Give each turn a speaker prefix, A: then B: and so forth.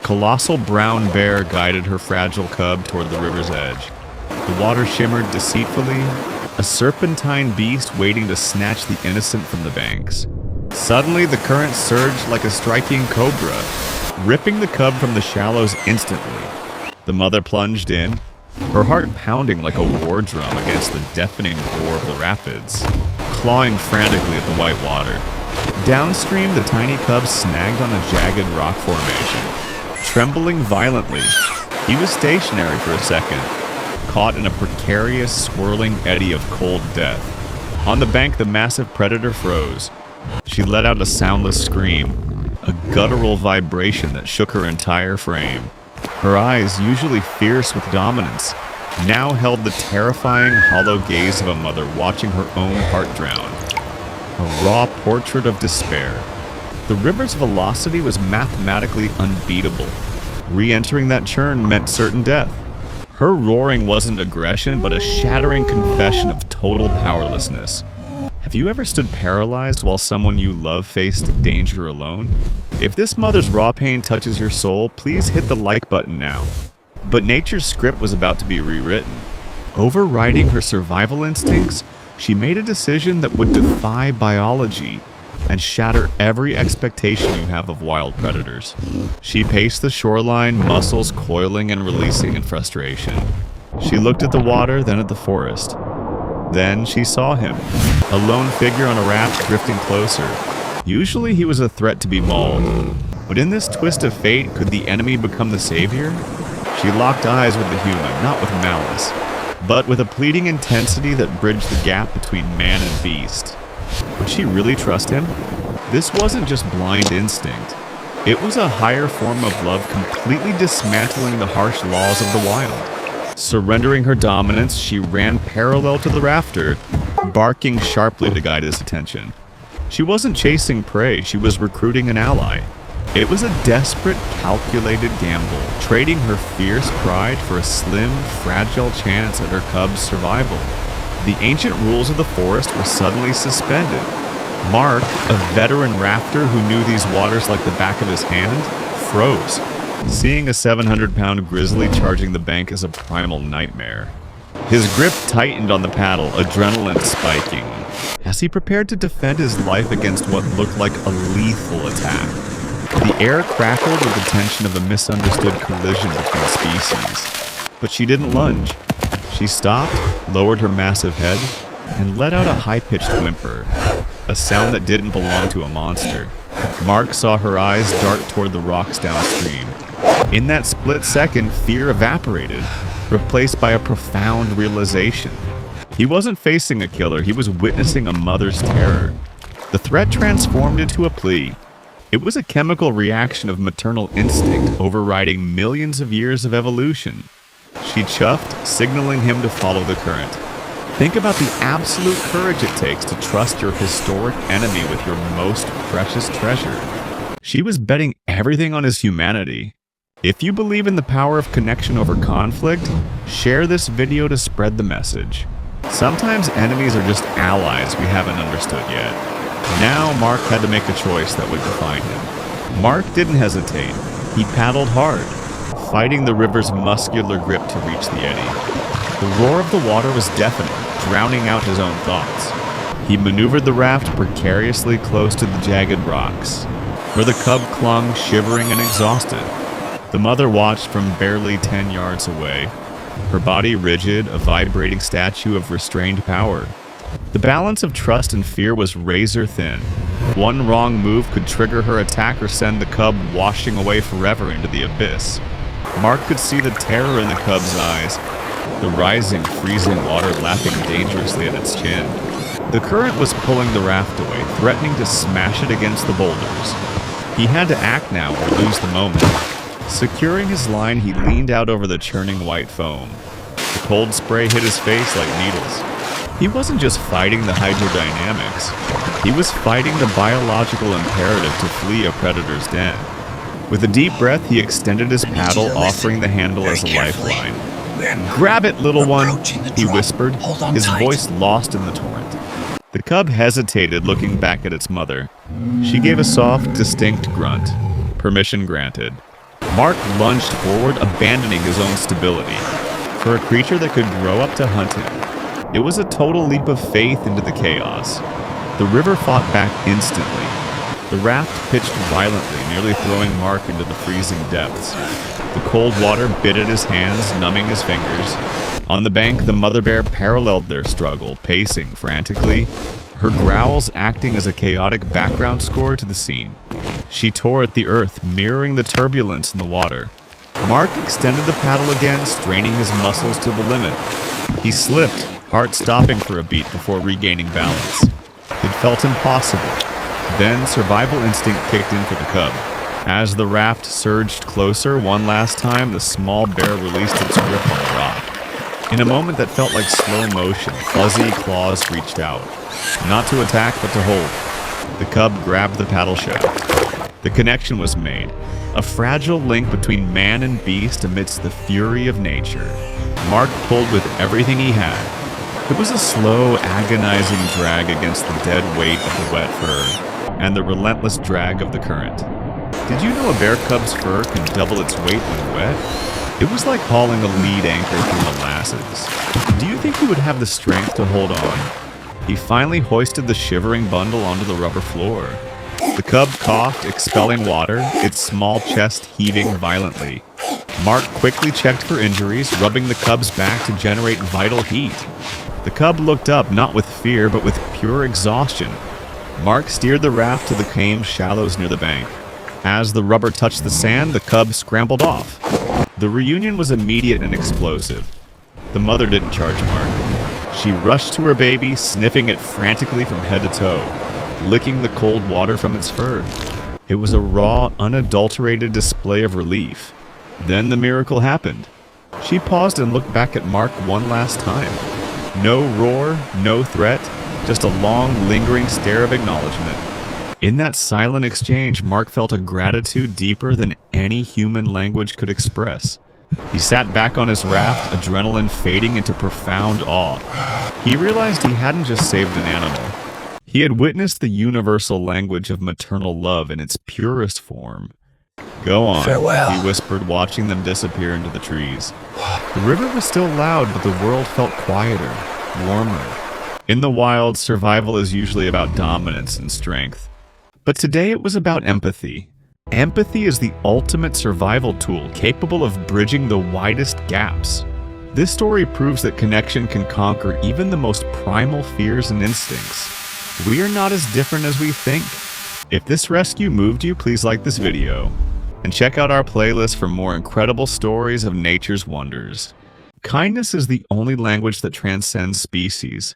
A: colossal brown bear guided her fragile cub toward the river's edge. The water shimmered deceitfully, a serpentine beast waiting to snatch the innocent from the banks. Suddenly, the current surged like a striking cobra, ripping the cub from the shallows instantly. The mother plunged in, her heart pounding like a war drum against the deafening roar of the rapids, clawing frantically at the white water. Downstream, the tiny cub snagged on a jagged rock formation. Trembling violently, he was stationary for a second, caught in a precarious, swirling eddy of cold death. On the bank, the massive predator froze. She let out a soundless scream, a guttural vibration that shook her entire frame. Her eyes, usually fierce with dominance, now held the terrifying, hollow gaze of a mother watching her own heart drown. A raw portrait of despair. The river's velocity was mathematically unbeatable. Re-entering that churn meant certain death. Her roaring wasn't aggression, but a shattering confession of total powerlessness. Have you ever stood paralyzed while someone you love faced danger alone? If this mother's raw pain touches your soul, please hit the like button now. But nature's script was about to be rewritten. Overriding her survival instincts, she made a decision that would defy biology and shatter every expectation you have of wild predators. She paced the shoreline, muscles coiling and releasing in frustration. She looked at the water, then at the forest. Then she saw him, a lone figure on a raft drifting closer. Usually he was a threat to be mauled, but in this twist of fate, could the enemy become the savior? She locked eyes with the human, not with malice, but with a pleading intensity that bridged the gap between man and beast. Would she really trust him? This wasn't just blind instinct. It was a higher form of love, completely dismantling the harsh laws of the wild. Surrendering her dominance, she ran parallel to the rafter, barking sharply to guide his attention. She wasn't chasing prey, she was recruiting an ally. It was a desperate, calculated gamble, trading her fierce pride for a slim, fragile chance at her cub's survival. The ancient rules of the forest were suddenly suspended. Mark, a veteran rafter who knew these waters like the back of his hand, froze, seeing a 700-pound grizzly charging the bank as a primal nightmare. His grip tightened on the paddle, adrenaline spiking, as he prepared to defend his life against what looked like a lethal attack. The air crackled with the tension of a misunderstood collision between species. But she didn't lunge. She stopped, lowered her massive head, and let out a high-pitched whimper, a sound that didn't belong to a monster. Mark saw her eyes dart toward the rocks downstream. In that split second, fear evaporated, replaced by a profound realization. He wasn't facing a killer, he was witnessing a mother's terror. The threat transformed into a plea. It was a chemical reaction of maternal instinct overriding millions of years of evolution. She chuffed, signaling him to follow the current. Think about the absolute courage it takes to trust your historic enemy with your most precious treasure. She was betting everything on his humanity. If you believe in the power of connection over conflict, share this video to spread the message. Sometimes enemies are just allies we haven't understood yet. Now Mark had to make a choice that would define him. Mark didn't hesitate. He paddled hard, fighting the river's muscular grip to reach the eddy. The roar of the water was deafening, drowning out his own thoughts. He maneuvered the raft precariously close to the jagged rocks, where the cub clung, shivering and exhausted. The mother watched from barely 10 yards away, her body rigid, a vibrating statue of restrained power. The balance of trust and fear was razor thin. One wrong move could trigger her attack or send the cub washing away forever into the abyss. Mark could see the terror in the cub's eyes, the rising, freezing water lapping dangerously at its chin. The current was pulling the raft away, threatening to smash it against the boulders. He had to act now or lose the moment. Securing his line, he leaned out over the churning white foam. The cold spray hit his face like needles. He wasn't just fighting the hydrodynamics. He was fighting the biological imperative to flee a predator's den. With a deep breath, he extended his paddle, offering the handle as a lifeline. "Grab it, little one," he whispered, his voice lost in the torrent. The cub hesitated, looking back at its mother. She gave a soft, distinct grunt. Permission granted. Mark lunged forward, abandoning his own stability. For a creature that could grow up to hunt him, it was a total leap of faith into the chaos. The river fought back instantly. The raft pitched violently, nearly throwing Mark into the freezing depths. The cold water bit at his hands, numbing his fingers. On the bank, the mother bear paralleled their struggle, pacing frantically, her growls acting as a chaotic background score to the scene. She tore at the earth, mirroring the turbulence in the water. Mark extended the paddle again, straining his muscles to the limit. He slipped, heart stopping for a beat before regaining balance. It felt impossible. Then survival instinct kicked in for the cub. As the raft surged closer one last time, the small bear released its grip on the rock. In a moment that felt like slow motion, fuzzy claws reached out. Not to attack, but to hold. The cub grabbed the paddle shaft. The connection was made. A fragile link between man and beast amidst the fury of nature. Mark pulled with everything he had. It was a slow, agonizing drag against the dead weight of the wet fur, and the relentless drag of the current. Did you know a bear cub's fur can double its weight when wet? It was like hauling a lead anchor through molasses. Do you think he would have the strength to hold on? He finally hoisted the shivering bundle onto the rubber floor. The cub coughed, expelling water, its small chest heaving violently. Mark quickly checked for injuries, rubbing the cub's back to generate vital heat. The cub looked up, not with fear, but with pure exhaustion. Mark steered the raft to the calm shallows near the bank. As the rubber touched the sand, the cub scrambled off. The reunion was immediate and explosive. The mother didn't charge Mark. She rushed to her baby, sniffing it frantically from head to toe, licking the cold water from its fur. It was a raw, unadulterated display of relief. Then the miracle happened. She paused and looked back at Mark one last time. No roar, no threat, just a long, lingering stare of acknowledgement. In that silent exchange, Mark felt a gratitude deeper than any human language could express. He sat back on his raft, adrenaline fading into profound awe. He realized he hadn't just saved an animal. He had witnessed the universal language of maternal love in its purest form. "Go on,"
B: Farewell,
A: he whispered, watching them disappear into the trees. The river was still loud, but the world felt quieter, warmer. In the wild, survival is usually about dominance and strength. But today it was about empathy. Empathy is the ultimate survival tool, capable of bridging the widest gaps. This story proves that connection can conquer even the most primal fears and instincts. We are not as different as we think. If this rescue moved you, please like this video. And check out our playlist for more incredible stories of nature's wonders. Kindness is the only language that transcends species.